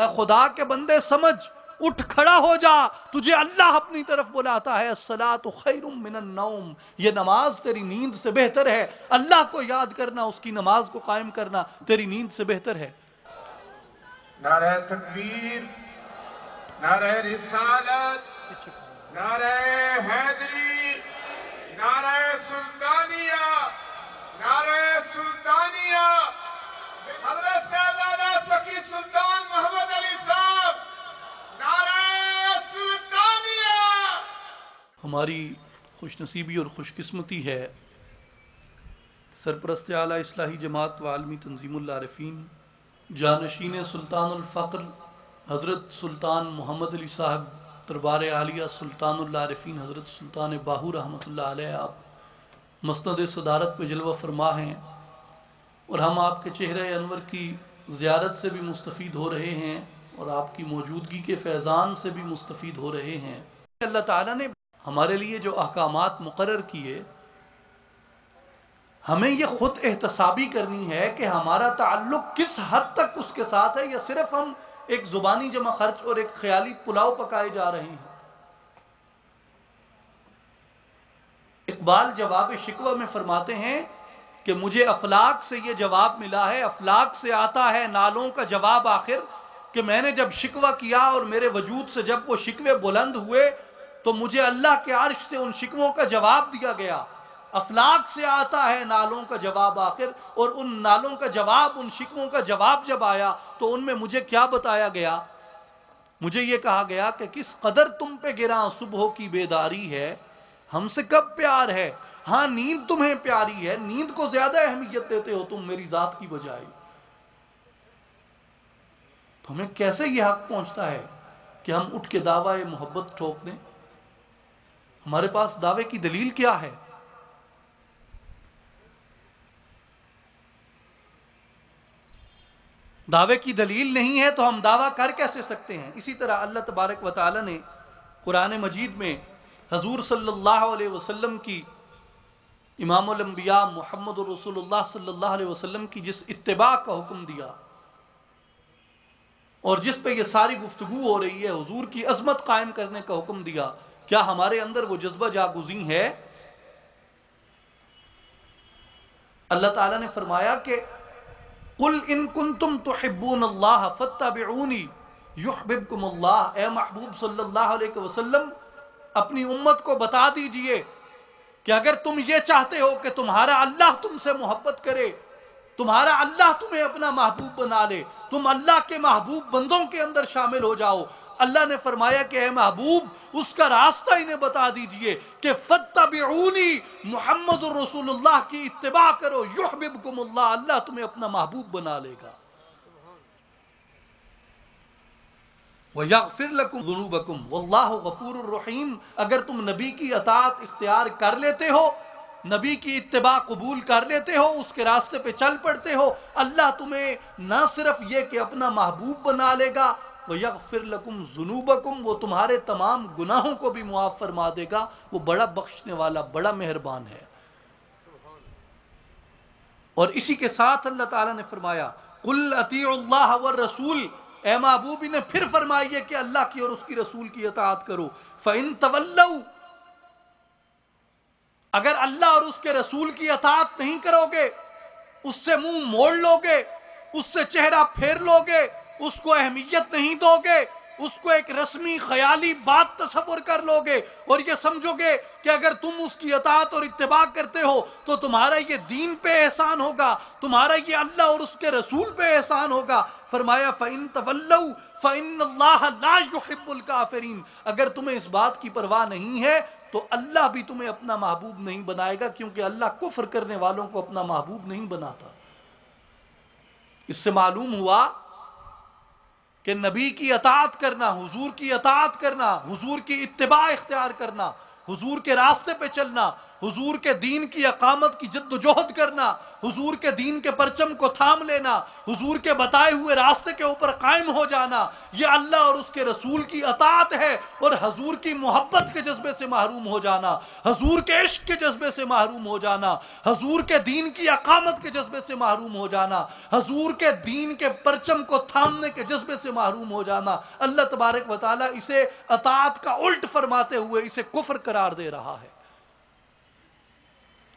اے خدا کے بندے سمجھ، اٹھ کھڑا ہو جا، تجھے اللہ اپنی طرف بلاتا ہے. الصلاۃ خیر من النوم، یہ نماز تیری نیند سے بہتر ہے. اللہ کو یاد کرنا، اس کی نماز کو قائم کرنا تیری نیند سے بہتر ہے. نعرہ تکبیر، نعرہ رسالت، نعرہ حیدری، نعرہ سلطانیہ، نعرہ سلطانیہ. حضرت صاحبزادہ سکی سلطان محمد علی صاحب، نعرہ سلطانیہ. ہماری خوش نصیبی اور خوش قسمتی ہے، سرپرست اعلیٰ اصلاحی جماعت و عالمی تنظیم العارفین، جانشین سلطان الفقر حضرت سلطان محمد علی صاحب دربار عالیہ سلطان العارفین حضرت سلطان باہو رحمۃ اللہ علیہ، آپ مسند صدارت پہ جلوہ فرما ہیں، اور ہم آپ کے چہرہ انور کی زیارت سے بھی مستفید ہو رہے ہیں اور آپ کی موجودگی کے فیضان سے بھی مستفید ہو رہے ہیں. اللہ تعالیٰ نے ہمارے لیے جو احکامات مقرر کیے، ہمیں یہ خود احتسابی کرنی ہے کہ ہمارا تعلق کس حد تک اس کے ساتھ ہے، یا صرف ہم ایک زبانی جمع خرچ اور ایک خیالی پلاؤ پکائے جا رہے ہیں. اقبال جواب شکوہ میں فرماتے ہیں کہ مجھے افلاک سے یہ جواب ملا ہے، افلاک سے آتا ہے نالوں کا جواب آخر، کہ میں نے جب شکوہ کیا اور میرے وجود سے جب وہ شکوے بلند ہوئے تو مجھے اللہ کے عرش سے ان شکووں کا جواب دیا گیا. افلاک سے آتا ہے نالوں کا جواب آخر، اور ان نالوں کا جواب، ان شکووں کا جواب جب آیا تو ان میں مجھے کیا بتایا گیا؟ مجھے یہ کہا گیا کہ کس قدر تم پہ گراں صبح کی بیداری ہے، ہم سے کب پیار ہے. ہاں نیند تمہیں پیاری ہے، نیند کو زیادہ اہمیت دیتے ہو تم میری ذات کی بجائے. تو ہمیں کیسے یہ حق پہنچتا ہے کہ ہم اٹھ کے دعوی محبت ٹھوک دیں؟ ہمارے پاس دعوے کی دلیل کیا ہے؟ دعوے کی دلیل نہیں ہے تو ہم دعویٰ کر کیسے سکتے ہیں؟ اسی طرح اللہ تبارک و تعالی نے قرآن مجید میں حضور صلی اللہ علیہ وسلم کی، امام الانبیاء محمد رسول اللہ صلی اللہ علیہ وسلم کی جس اتباع کا حکم دیا اور جس پہ یہ ساری گفتگو ہو رہی ہے، حضور کی عظمت قائم کرنے کا حکم دیا، کیا ہمارے اندر وہ جذبہ جاگزیں ہے؟ اللہ تعالیٰ نے فرمایا کہ قل ان کنتم تحبون اللہ فاتبعونی یحببکم اللہ. اے محبوب صلی اللہ علیہ وسلم، اپنی امت کو بتا دیجئے کہ اگر تم یہ چاہتے ہو کہ تمہارا اللہ تم سے محبت کرے، تمہارا اللہ تمہیں اپنا محبوب بنا لے، تم اللہ کے محبوب بندوں کے اندر شامل ہو جاؤ. اللہ نے فرمایا کہ اے محبوب اس کا راستہ انہیں بتا دیجئے کہ فاتبعونی، محمد الرسول اللہ کی اتباع کرو، یحببکم اللہ، اللہ تمہیں اپنا محبوب بنا لے گا. وَيَغْفِرْ لَكُمْ ذُنُوبَكُمْ وَاللَّهُ غَفُورٌ الرحیم. اگر تم نبی کی اطاعت اختیار کر لیتے ہو، نبی کی اتباع قبول کر لیتے ہو، اس کے راستے پہ چل پڑتے ہو، اللہ تمہیں نہ صرف یہ کہ اپنا محبوب بنا لے گا، وَيَغْفِرْ لَكُمْ ذُنُوبَكُمْ، وہ تمہارے تمام گناہوں کو بھی معاف فرما دے گا. وہ بڑا بخشنے والا، بڑا مہربان ہے. اور اسی کے ساتھ اللہ تعالیٰ نے فرمایا قُلْ أَطِيعُوا اللَّهَ وَالرَّسُولَ، اے محبوب انہیں پھر فرمائیے کہ اللہ کی اور اس کی رسول کی اطاعت کرو. فَإِن تَوَلَّوْا، اگر اللہ اور اس کے رسول کی اطاعت نہیں کرو گے، اس سے منہ موڑ لو گے، اس سے چہرہ پھیر لو گے، اس کو اہمیت نہیں دو گے، اس کو ایک رسمی خیالی بات تصور کر لو گے اور یہ سمجھو گے کہ اگر تم اس کی اطاعت اور اتباع کرتے ہو تو تمہارا یہ دین پہ احسان ہوگا، تمہارا یہ اللہ اور اس کے رسول پہ احسان ہوگا. فرمایا فَإِن تَوَلَّوْا فَإِنَّ اللَّهَ لَا يُحِبُّ الْكَافِرِينَ. اگر تمہیں اس بات کی پرواہ نہیں ہے تو اللہ بھی تمہیں اپنا محبوب نہیں بنائے گا، کیونکہ اللہ کفر کرنے والوں کو اپنا محبوب نہیں بناتا. اس سے معلوم ہوا کہ نبی کی اطاعت کرنا، حضور کی اطاعت کرنا، حضور کی اتباع اختیار کرنا، حضور کے راستے پہ چلنا، حضور کے دین کی اقامت کی جد و جہد کرنا، حضور کے دین کے پرچم کو تھام لینا، حضور کے بتائے ہوئے راستے کے اوپر قائم ہو جانا، یہ اللہ اور اس کے رسول کی اطاعت ہے۔ اور حضور کی محبت کے جذبے سے محروم ہو جانا، حضور کے عشق کے جذبے سے محروم ہو جانا، حضور کے دین کی اقامت کے جذبے سے محروم ہو جانا، حضور کے دین کے پرچم کو تھامنے کے جذبے سے محروم ہو جانا، اللہ تبارک و تعالیٰ اسے اطاعت کا الٹ فرماتے ہوئے اسے کفر قرار دے رہا ہے۔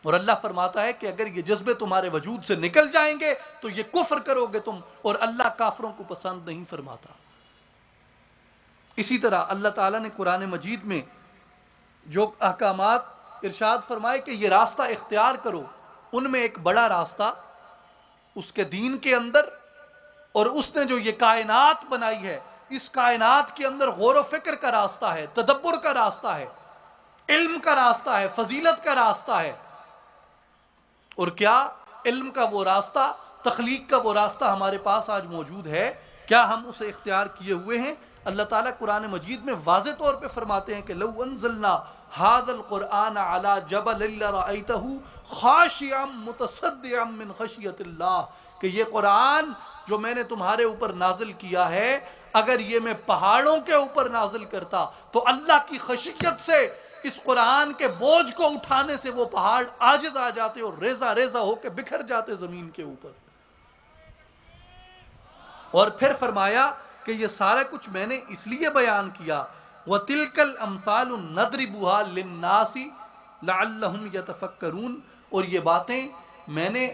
اور اللہ فرماتا ہے کہ اگر یہ جذبے تمہارے وجود سے نکل جائیں گے تو یہ کفر کرو گے تم، اور اللہ کافروں کو پسند نہیں فرماتا۔ اسی طرح اللہ تعالیٰ نے قرآن مجید میں جو احکامات ارشاد فرمائے کہ یہ راستہ اختیار کرو، ان میں ایک بڑا راستہ اس کے دین کے اندر، اور اس نے جو یہ کائنات بنائی ہے اس کائنات کے اندر غور و فکر کا راستہ ہے، تدبر کا راستہ ہے، علم کا راستہ ہے، فضیلت کا راستہ ہے۔ اور کیا علم کا وہ راستہ، تخلیق کا وہ راستہ ہمارے پاس آج موجود ہے؟ کیا ہم اسے اختیار کیے ہوئے ہیں؟ اللہ تعالیٰ قرآن مجید میں واضح طور پہ فرماتے ہیں کہ لو انزلنا هذا القرآن على جبل لرأيته خاشعا متصدعا من خشیۃ اللہ، کہ یہ قرآن جو میں نے تمہارے اوپر نازل کیا ہے، اگر یہ میں پہاڑوں کے اوپر نازل کرتا تو اللہ کی خشیت سے اس قرآن کے بوجھ کو اٹھانے سے وہ پہاڑ عاجز آ جاتے اور ریزہ ریزہ ہو کے بکھر جاتے زمین کے اوپر۔ اور پھر فرمایا کہ یہ سارا کچھ میں نے اس لیے بیان کیا، وَتِلْكَ الْأَمْثَالُ نَضْرِبُهَا لِلنَّاسِ لَعَلَّهُمْ يَتَفَكَّرُونَ، اور یہ باتیں میں نے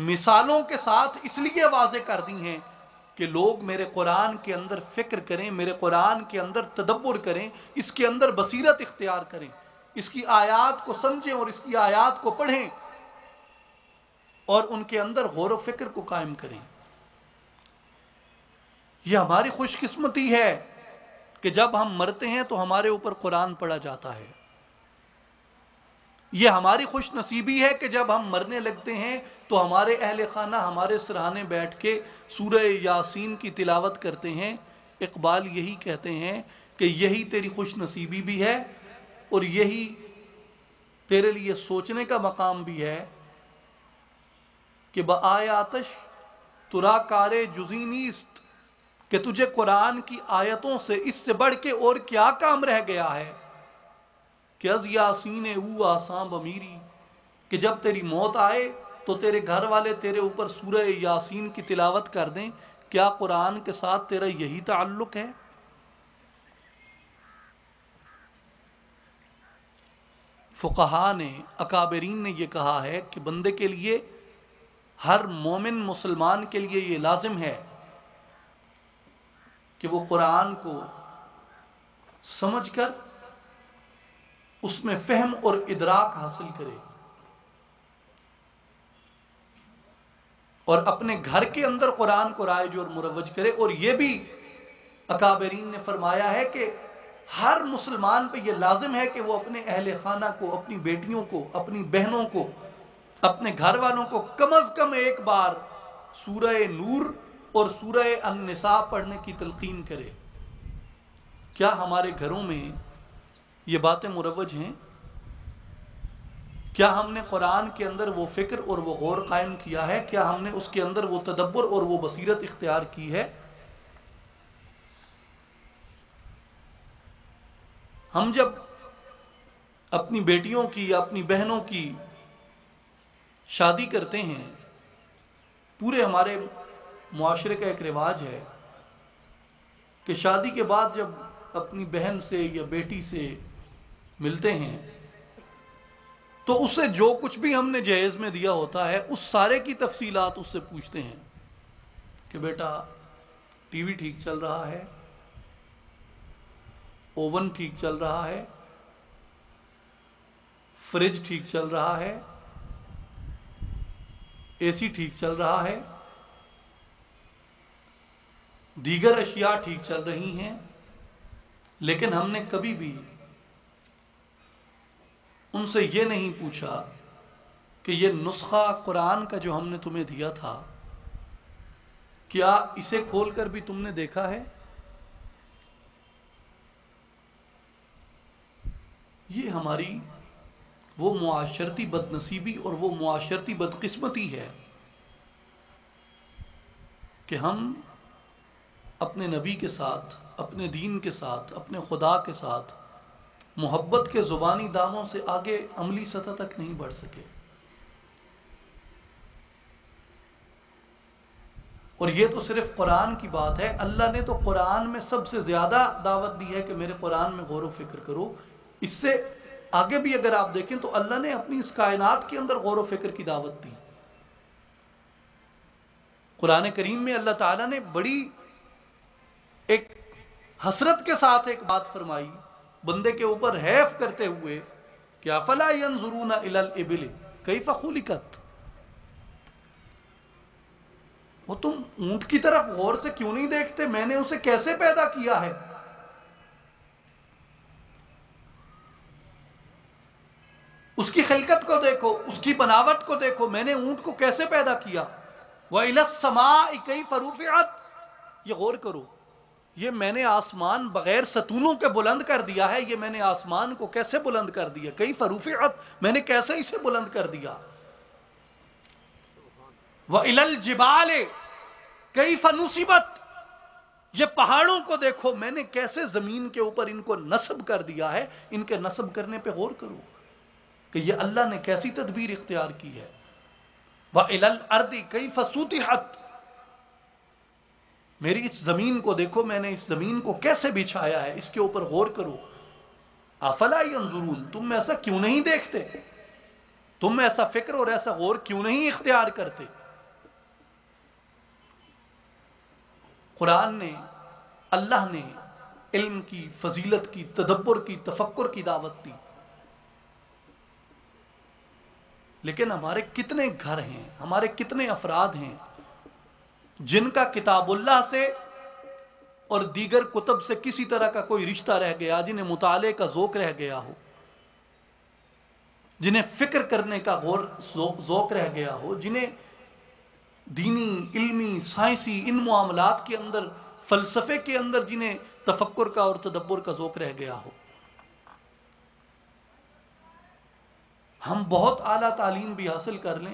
مثالوں کے ساتھ اس لیے واضح کر دی ہیں کہ لوگ میرے قرآن کے اندر فکر کریں، میرے قرآن کے اندر تدبر کریں، اس کے اندر بصیرت اختیار کریں، اس کی آیات کو سمجھیں اور اس کی آیات کو پڑھیں اور ان کے اندر غور و فکر کو قائم کریں۔ یہ ہماری خوش قسمتی ہے کہ جب ہم مرتے ہیں تو ہمارے اوپر قرآن پڑھا جاتا ہے۔ یہ ہماری خوش نصیبی ہے کہ جب ہم مرنے لگتے ہیں تو ہمارے اہل خانہ ہمارے سرہانے بیٹھ کے سورہ یاسین کی تلاوت کرتے ہیں۔ اقبال یہی کہتے ہیں کہ یہی تیری خوش نصیبی بھی ہے اور یہی تیرے لیے سوچنے کا مقام بھی ہے کہ بآئے آتش ترا کارے جزی نیست، کہ تجھے قرآن کی آیتوں سے اس سے بڑھ کے اور کیا کام رہ گیا ہے کہ از یاسین او آساں بمیری، کہ جب تیری موت آئے تو تیرے گھر والے تیرے اوپر سورہ یاسین کی تلاوت کر دیں۔ کیا قرآن کے ساتھ تیرا یہی تعلق ہے؟ فقہا نے، اکابرین نے یہ کہا ہے کہ بندے کے لیے، ہر مومن مسلمان کے لیے یہ لازم ہے کہ وہ قرآن کو سمجھ کر اس میں فہم اور ادراک حاصل کرے، اور اپنے گھر کے اندر قرآن کو رائج اور مروج کرے۔ اور یہ بھی اکابرین نے فرمایا ہے کہ ہر مسلمان پہ یہ لازم ہے کہ وہ اپنے اہل خانہ کو، اپنی بیٹیوں کو، اپنی بہنوں کو، اپنے گھر والوں کو کم از کم ایک بار سورہ نور اور سورہ النساء پڑھنے کی تلقین کرے۔ کیا ہمارے گھروں میں یہ باتیں مروج ہیں؟ کیا ہم نے قرآن کے اندر وہ فکر اور وہ غور قائم کیا ہے؟ کیا ہم نے اس کے اندر وہ تدبر اور وہ بصیرت اختیار کی ہے؟ ہم جب اپنی بیٹیوں کی یا اپنی بہنوں کی شادی کرتے ہیں، پورے ہمارے معاشرے کا ایک رواج ہے کہ شادی کے بعد جب اپنی بہن سے یا بیٹی سے ملتے ہیں تو اسے جو کچھ بھی ہم نے جہیز میں دیا ہوتا ہے اس سارے کی تفصیلات اس سے پوچھتے ہیں کہ بیٹا ٹی وی ٹھیک چل رہا ہے، اوون ٹھیک چل رہا ہے، فریج ٹھیک چل رہا ہے، اے سی ٹھیک چل رہا ہے، دیگر اشیاء ٹھیک چل رہی ہیں۔ لیکن ہم نے کبھی بھی ان سے یہ نہیں پوچھا کہ یہ نسخہ قرآن کا جو ہم نے تمہیں دیا تھا، کیا اسے کھول کر بھی تم نے دیکھا ہے؟ یہ ہماری وہ معاشرتی بد نصیبی اور وہ معاشرتی بدقسمتی ہے کہ ہم اپنے نبی کے ساتھ، اپنے دین کے ساتھ، اپنے خدا کے ساتھ محبت کے زبانی دعووں سے آگے عملی سطح تک نہیں بڑھ سکے. اور یہ تو صرف قرآن کی بات ہے. اللہ نے تو قرآن میں سب سے زیادہ دعوت دی ہے کہ میرے قرآن میں غور و فکر کرو. اس سے آگے بھی اگر آپ دیکھیں تو اللہ نے اپنی اس کائنات کے اندر غور و فکر کی دعوت دی. قرآن کریم میں اللہ تعالیٰ نے بڑی ایک حسرت کے ساتھ ایک بات فرمائی بندے کے اوپر حیف کرتے ہوئے کہ افلا ينظرون الى الابل کیف خلقت. وہ تم اونٹ کی طرف غور سے کیوں نہیں دیکھتے؟ میں نے اسے کیسے پیدا کیا ہے. اس کی خلقت کو دیکھو، اس کی بناوٹ کو دیکھو، میں نے اونٹ کو کیسے پیدا کیا. وَإِلَى السَّمَاءِ كَيْفَ رُفِعَتْ، یہ غور کرو، یہ میں نے آسمان بغیر ستونوں کے بلند کر دیا ہے. یہ میں نے آسمان کو کیسے بلند کر دیا؟ كَيْفَ رُفِعَتْ، میں نے کیسے اسے بلند کر دیا. وَإِلَى الْجِبَالِ كَيْفَ نُصِبَتْ، یہ پہاڑوں کو دیکھو، میں نے کیسے زمین کے اوپر ان کو نصب کر دیا ہے. ان کے نصب کرنے پہ غور کرو کہ یہ اللہ نے کیسی تدبیر اختیار کی ہے. وَإِلَى الْأَرْضِ كَيْفَ سُطِحَتْ، میری اس زمین کو دیکھو، میں نے اس زمین کو کیسے بچھایا ہے، اس کے اوپر غور کرو. افلا ينظرون، تم ایسا کیوں نہیں دیکھتے؟ تم ایسا فکر اور ایسا غور کیوں نہیں اختیار کرتے؟ قرآن نے، اللہ نے علم کی، فضیلت کی، تدبر کی، تفکر کی دعوت دی. لیکن ہمارے کتنے گھر ہیں، ہمارے کتنے افراد ہیں جن کا کتاب اللہ سے اور دیگر کتب سے کسی طرح کا کوئی رشتہ رہ گیا، جنہیں مطالعے کا ذوق رہ گیا ہو، جنہیں فکر کرنے کا ذوق رہ گیا ہو، جنہیں دینی، علمی، سائنسی ان معاملات کے اندر، فلسفے کے اندر جنہیں تفکر کا اور تدبر کا ذوق رہ گیا ہو. ہم بہت اعلیٰ تعلیم بھی حاصل کر لیں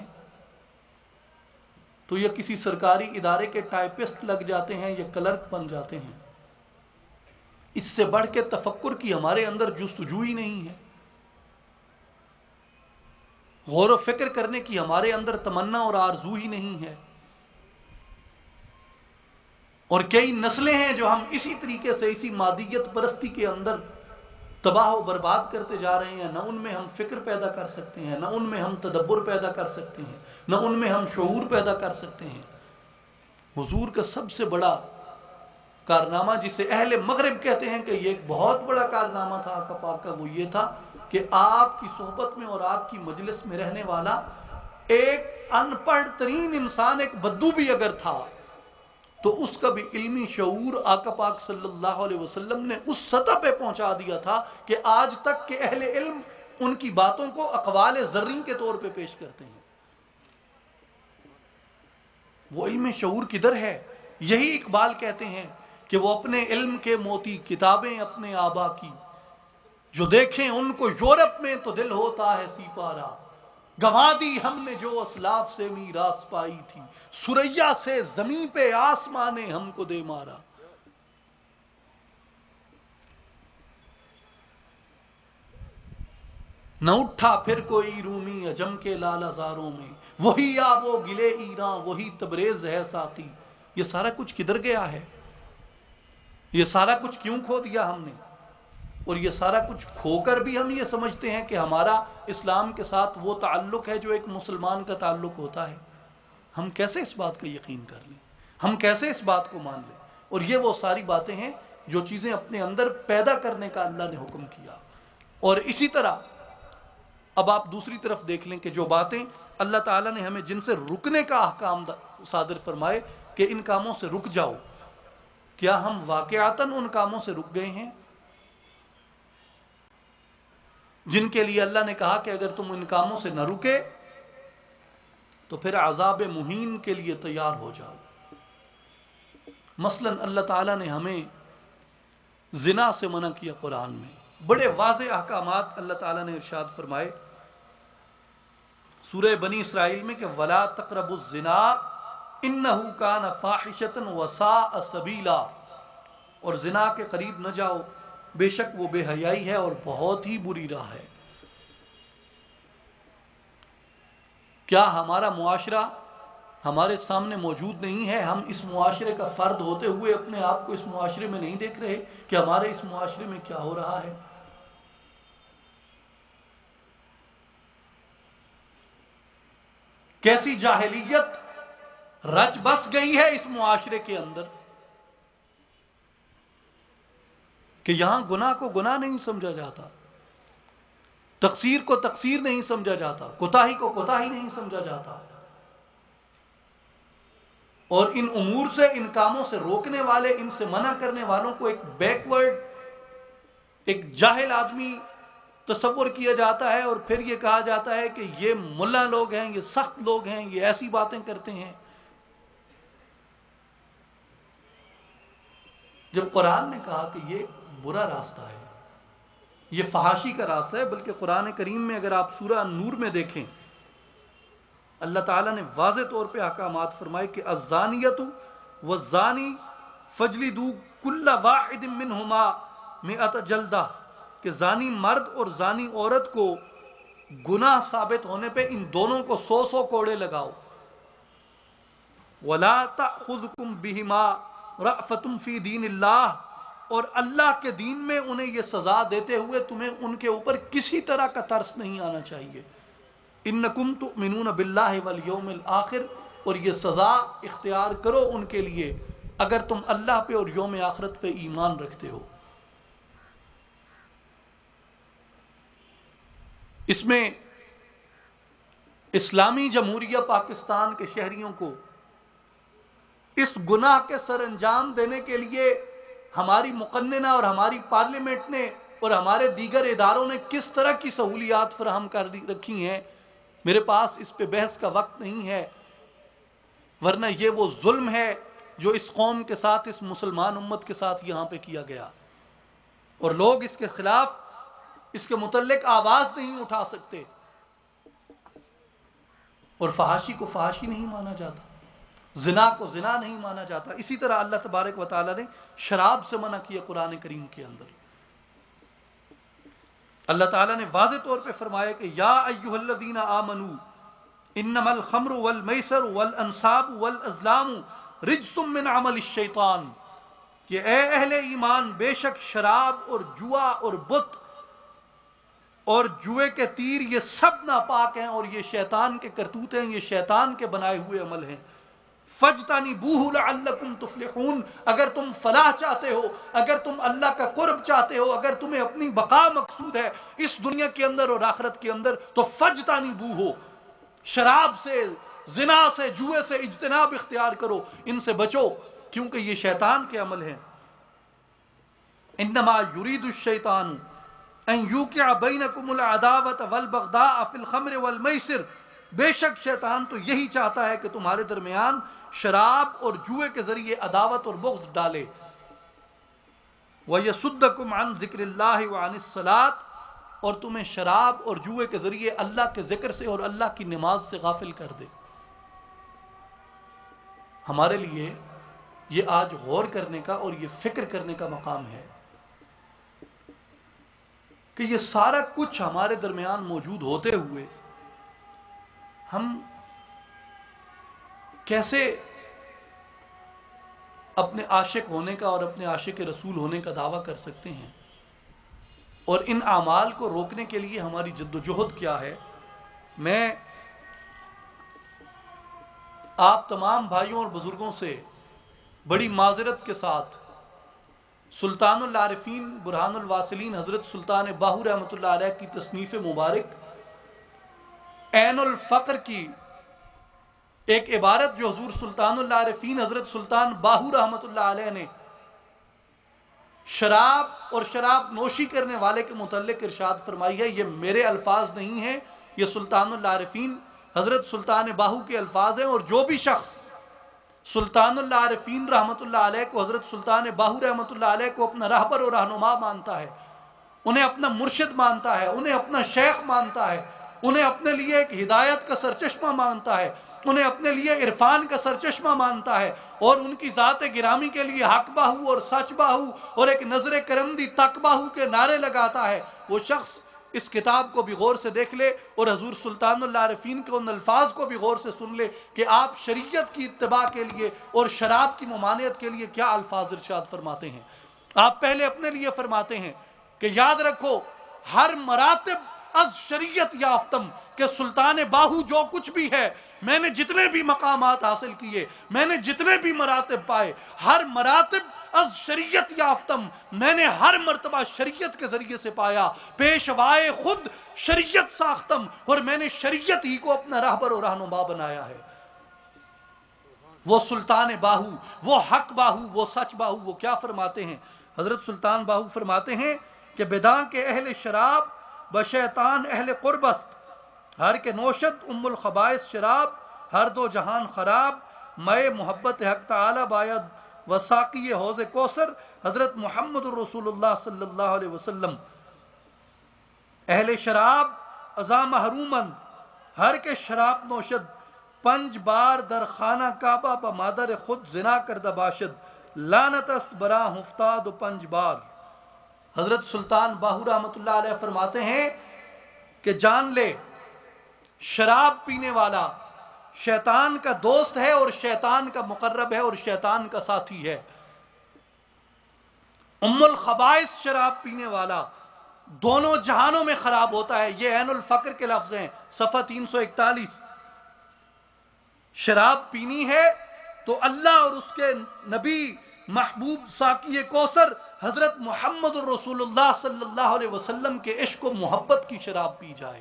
تو یہ کسی سرکاری ادارے کے ٹائپسٹ لگ جاتے ہیں یا کلرک بن جاتے ہیں. اس سے بڑھ کے تفکر کی ہمارے اندر جستجو ہی نہیں ہے. غور و فکر کرنے کی ہمارے اندر تمنا اور آرزو ہی نہیں ہے. اور کئی نسلیں ہیں جو ہم اسی طریقے سے، اسی مادیت پرستی کے اندر تباہ و برباد کرتے جا رہے ہیں. نہ ان میں ہم فکر پیدا کر سکتے ہیں، نہ ان میں ہم تدبر پیدا کر سکتے ہیں، نہ ان میں ہم شعور پیدا کر سکتے ہیں. حضور کا سب سے بڑا کارنامہ، جسے اہل مغرب کہتے ہیں کہ یہ ایک بہت بڑا کارنامہ تھا آقا پاک کا، وہ یہ تھا کہ آپ کی صحبت میں اور آپ کی مجلس میں رہنے والا ایک ان پڑھ ترین انسان، ایک بدو بھی اگر تھا تو اس کا بھی علمی شعور آقا پاک صلی اللہ علیہ وسلم نے اس سطح پہ پہنچا دیا تھا کہ آج تک کے اہل علم ان کی باتوں کو اقوال زرین کے طور پہ پیش کرتے ہیں. وہ علم شعور کدھر ہے؟ یہی اقبال کہتے ہیں کہ وہ اپنے علم کے موتی کتابیں اپنے آبا کی، جو دیکھیں ان کو یورپ میں تو دل ہوتا ہے سیپارا. گنوا دی ہم نے جو اسلاف سے میراث پائی تھی، سریا سے زمین پہ آسمان نے ہم کو دے مارا. نہ اٹھا پھر کوئی رومی عجم کے لال ہزاروں میں، وہی آب و گلے ایران وہی تبریز ہے ساتھی. یہ سارا کچھ کدھر گیا ہے؟ یہ سارا کچھ کیوں کھو دیا ہم نے؟ اور یہ سارا کچھ کھو کر بھی ہم یہ سمجھتے ہیں کہ ہمارا اسلام کے ساتھ وہ تعلق ہے جو ایک مسلمان کا تعلق ہوتا ہے. ہم کیسے اس بات کا یقین کر لیں؟ ہم کیسے اس بات کو مان لیں؟ اور یہ وہ ساری باتیں ہیں جو چیزیں اپنے اندر پیدا کرنے کا اللہ نے حکم کیا. اور اسی طرح اب آپ دوسری طرف دیکھ لیں کہ جو باتیں اللہ تعالیٰ نے ہمیں جن سے رکنے کا احکام صادر فرمائے کہ ان کاموں سے رک جاؤ، کیا ہم واقعاتاً ان کاموں سے رک گئے ہیں جن کے لیے اللہ نے کہا کہ اگر تم ان کاموں سے نہ رکے تو پھر عذاب مہین کے لیے تیار ہو جاؤ؟ مثلا اللہ تعالیٰ نے ہمیں زنا سے منع کیا. قرآن میں بڑے واضح احکامات اللہ تعالیٰ نے ارشاد فرمائے سورہ بنی اسرائیل میں کہ وَلَا تَقْرَبُوا الزِّنَا إِنَّهُ كَانَ فَاحِشَةً وَسَاءَ سَبِيلًا، اور زنا کے قریب نہ جاؤ، بے شک وہ بے حیائی ہے اور بہت ہی بری راہ ہے۔ کیا ہمارا معاشرہ ہمارے سامنے موجود نہیں ہے؟ ہم اس معاشرے کا فرد ہوتے ہوئے اپنے آپ کو اس معاشرے میں نہیں دیکھ رہے کہ ہمارے اس معاشرے میں کیا ہو رہا ہے؟ کیسی جاہلیت رچ بس گئی ہے اس معاشرے کے اندر کہ یہاں گناہ کو گناہ نہیں سمجھا جاتا، تقصیر کو تقصیر نہیں سمجھا جاتا، کوتاہی کو کوتاہی نہیں سمجھا جاتا، اور ان امور سے، ان کاموں سے روکنے والے، ان سے منع کرنے والوں کو ایک بیکورڈ، ایک جاہل آدمی تصور کیا جاتا ہے، اور پھر یہ کہا جاتا ہے کہ یہ ملا لوگ ہیں، یہ سخت لوگ ہیں، یہ ایسی باتیں کرتے ہیں، جب قرآن نے کہا کہ یہ برا راستہ ہے، یہ فحاشی کا راستہ ہے۔ بلکہ قرآن کریم میں اگر آپ سورہ نور میں دیکھیں، اللہ تعالیٰ نے واضح طور پہ احکامات فرمائے کہ الزانیۃ والزانی فجلدوا کل واحد منہما 100 جلدہ، کہ زانی مرد اور زانی عورت کو گناہ ثابت ہونے پہ ان دونوں کو 100 کوڑے لگاؤ۔ وَلَا تَأْخُذْكُمْ بِهِمَا رَأْفَةٌ فِي دِينِ اللَّهِ، اور اللہ کے دین میں انہیں یہ سزا دیتے ہوئے تمہیں ان کے اوپر کسی طرح کا ترس نہیں آنا چاہیے۔ انکم تؤمنون باللہ والیوم الآخر، اور یہ سزا اختیار کرو ان کے لیے اگر تم اللہ پہ اور یوم آخرت پہ ایمان رکھتے ہو۔ اس میں اسلامی جمہوریہ پاکستان کے شہریوں کو اس گناہ کے سر انجام دینے کے لیے ہماری مقننہ اور ہماری پارلیمنٹ نے اور ہمارے دیگر اداروں نے کس طرح کی سہولیات فراہم کر رکھی ہیں، میرے پاس اس پہ بحث کا وقت نہیں ہے، ورنہ یہ وہ ظلم ہے جو اس قوم کے ساتھ، اس مسلمان امت کے ساتھ یہاں پہ کیا گیا، اور لوگ اس کے خلاف، اس کے متعلق آواز نہیں اٹھا سکتے، اور فحاشی کو فحاشی نہیں مانا جاتا، زنا کو زنا نہیں مانا جاتا۔ اسی طرح اللہ تبارک و تعالیٰ نے شراب سے منع کیا قرآن کریم کے اندر۔ اللہ تعالیٰ نے واضح طور پہ فرمایا کہ یا ایھا الذین آمنوا انما الخمر والمیسر والانصاب والازلام رجس من عمل الشیطان، کہ اے اہل ایمان، بے شک شراب اور جوا اور بت اور جوئے کے تیر یہ سب ناپاک ہیں، اور یہ شیطان کے کرتوت ہیں، یہ شیطان کے بنائے ہوئے عمل ہیں۔ فَاجْتَنِبُوهُ لَعَلَّكُمْ تُفْلِحُونَ، اگر تم فلاح چاہتے ہو، اگر تم اللہ کا قرب چاہتے ہو، اگر تمہیں اپنی بقا مقصود ہے اس دنیا کے اندر اور آخرت کے اندر، تو فَاجْتَنِبُوهُ، شراب سے، زنا سے، جوئے سے اجتناب اختیار کرو، ان سے بچو، کیونکہ یہ شیطان کے عمل ہیں۔ انما یرید الشیطان ان یوقع بینکم العداوۃ والبغضاء فی الخمر والمیسر، بے شک شیطان تو یہی چاہتا ہے کہ تمہارے درمیان شراب اور جوئے کے ذریعے عداوت اور بغض ڈالے۔ وَيَصُدَّكُمْ عَنْ ذِكْرِ اللَّهِ وَعَنِ الصَّلَاةِ، اور تمہیں شراب اور جوئے کے ذریعے اللہ کے ذکر سے اور اللہ کی نماز سے غافل کر دے۔ ہمارے لیے یہ آج غور کرنے کا اور یہ فکر کرنے کا مقام ہے کہ یہ سارا کچھ ہمارے درمیان موجود ہوتے ہوئے ہم کیسے اپنے عاشق ہونے کا اور اپنے عاشق رسول ہونے کا دعویٰ کر سکتے ہیں، اور ان اعمال کو روکنے کے لیے ہماری جد و جہد کیا ہے۔ میں آپ تمام بھائیوں اور بزرگوں سے بڑی معذرت کے ساتھ سلطان العارفین برہان الواصلین حضرت سلطان باہو رحمۃ اللہ علیہ کی تصنیف مبارک عین الفقر کی ایک عبارت جو حضور سلطان العارفین حضرت سلطان باہو رحمۃ اللہ علیہ نے شراب اور شراب نوشی کرنے والے کے متعلق ارشاد فرمائی ہے، یہ میرے الفاظ نہیں ہیں، یہ سلطان العارفین حضرت سلطان باہو کے الفاظ ہیں۔ اور جو بھی شخص سلطان العارفین رحمۃ اللہ علیہ کو، حضرت سلطان باہو رحمۃ اللہ علیہ کو اپنا رہبر اور رہنما مانتا ہے، انہیں اپنا مرشد مانتا ہے، انہیں اپنا شیخ مانتا ہے، انہیں اپنے لیے ایک ہدایت کا سرچشمہ مانتا ہے، انہیں اپنے لیے عرفان کا سرچشمہ مانتا ہے، اور ان کی ذات گرامی کے لیے حق باہو اور سچ باہو اور ایک نظر کرم دی تک باہو کے نعرے لگاتا ہے، وہ شخص اس کتاب کو بھی غور سے دیکھ لے اور حضور سلطان العارفین کے ان الفاظ کو بھی غور سے سن لے کہ آپ شریعت کی اتباع کے لیے اور شراب کی ممانعت کے لیے کیا الفاظ ارشاد فرماتے ہیں۔ آپ پہلے اپنے لیے فرماتے ہیں کہ یاد رکھو ہر مراتب از شریعت یافتم، کہ سلطان باہو جو کچھ بھی ہے، میں نے جتنے بھی مقامات حاصل کیے، میں نے جتنے بھی مراتب پائے، ہر مراتب از شریعت یافتم، میں نے ہر مرتبہ شریعت کے ذریعے سے پایا، پیشوائے خود شریعت ساختم، اور میں نے شریعت ہی کو اپنا راہبر اور رہنما بنایا ہے۔ وہ سلطان باہو، وہ حق باہو، وہ سچ باہو، وہ کیا فرماتے ہیں؟ حضرت سلطان باہو فرماتے ہیں کہ بداں کے اہل شراب بشیطان اہل قربست، ہر کے نوشد ام الخبائث شراب، ہر دو جہان خراب، مئے محبت حق تعالی باید وساقی حوض کوثر۔ حضرت محمد الرسول اللہ صلی اللہ علیہ وسلم اہل شراب ازا محرومن، ہر کے شراب نوشد، پنج بار در خانہ کعبہ بمادر خود زنا کردہ باشد، لعنت است برا ہفتاد و پنج بار۔ حضرت سلطان باہو رحمۃ اللہ علیہ فرماتے ہیں کہ جان لے شراب پینے والا شیطان کا دوست ہے اور شیطان کا مقرب ہے اور شیطان کا ساتھی ہے۔ ام الخبائث شراب پینے والا دونوں جہانوں میں خراب ہوتا ہے، یہ عین الفقر کے لفظ ہیں، صفحہ 341۔ شراب پینی ہے تو اللہ اور اس کے نبی محبوب ساقی کوثر حضرت محمد الرسول اللہ صلی اللہ علیہ وسلم کے عشق و محبت کی شراب پی جائے۔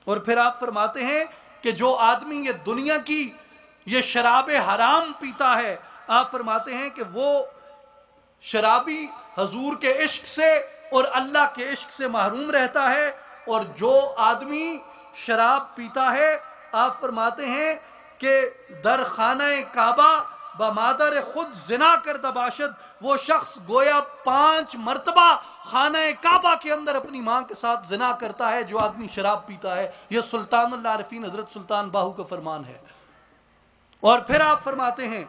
اور پھر آپ فرماتے ہیں کہ جو آدمی یہ دنیا کی یہ شراب حرام پیتا ہے، آپ فرماتے ہیں کہ وہ شرابی حضور کے عشق سے اور اللہ کے عشق سے محروم رہتا ہے، اور جو آدمی شراب پیتا ہے آپ فرماتے ہیں کہ در خانہ کعبہ بمادر خود زنا کردہ باشد، وہ شخص گویا 5 مرتبہ خانہ کعبہ کے اندر اپنی ماں کے ساتھ زنا کرتا ہے جو آدمی شراب پیتا ہے۔ یہ سلطان العارفین حضرت سلطان باہو کا فرمان ہے۔ اور پھر آپ فرماتے ہیں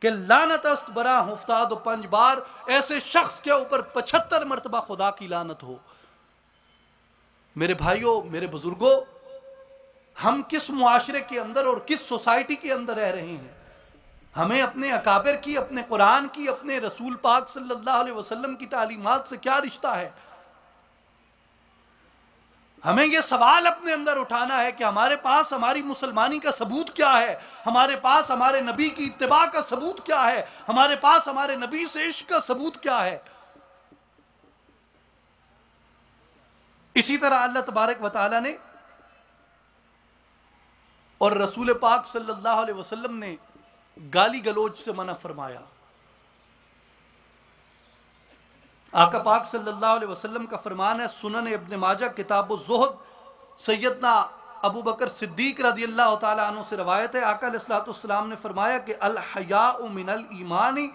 کہ لعنت است برا ہفتاد و پنج بار، ایسے شخص کے اوپر 75 مرتبہ خدا کی لعنت ہو۔ میرے بھائیوں، میرے بزرگوں، ہم کس معاشرے کے اندر اور کس سوسائٹی کے اندر رہ رہے ہیں؟ ہمیں اپنے اکابر کی، اپنے قرآن کی، اپنے رسول پاک صلی اللہ علیہ وسلم کی تعلیمات سے کیا رشتہ ہے؟ ہمیں یہ سوال اپنے اندر اٹھانا ہے کہ ہمارے پاس ہماری مسلمانی کا ثبوت کیا ہے، ہمارے پاس ہمارے نبی کی اتباع کا ثبوت کیا ہے، ہمارے پاس ہمارے نبی سے عشق کا ثبوت کیا ہے۔ اسی طرح اللہ تبارک و تعالی نے اور رسول پاک صلی اللہ علیہ وسلم نے گالی گلوچ سے منع فرمایا۔ آقا پاک صلی اللہ علیہ وسلم کا فرمان ہے، سنن ابن ماجہ کتاب الزہد، سیدنا ابو بکر صدیق رضی اللہ تعالیٰ عنہ سے روایت ہے، آقا علیہ الصلوۃ والسلام نے فرمایا کہ الحیاء من الایمان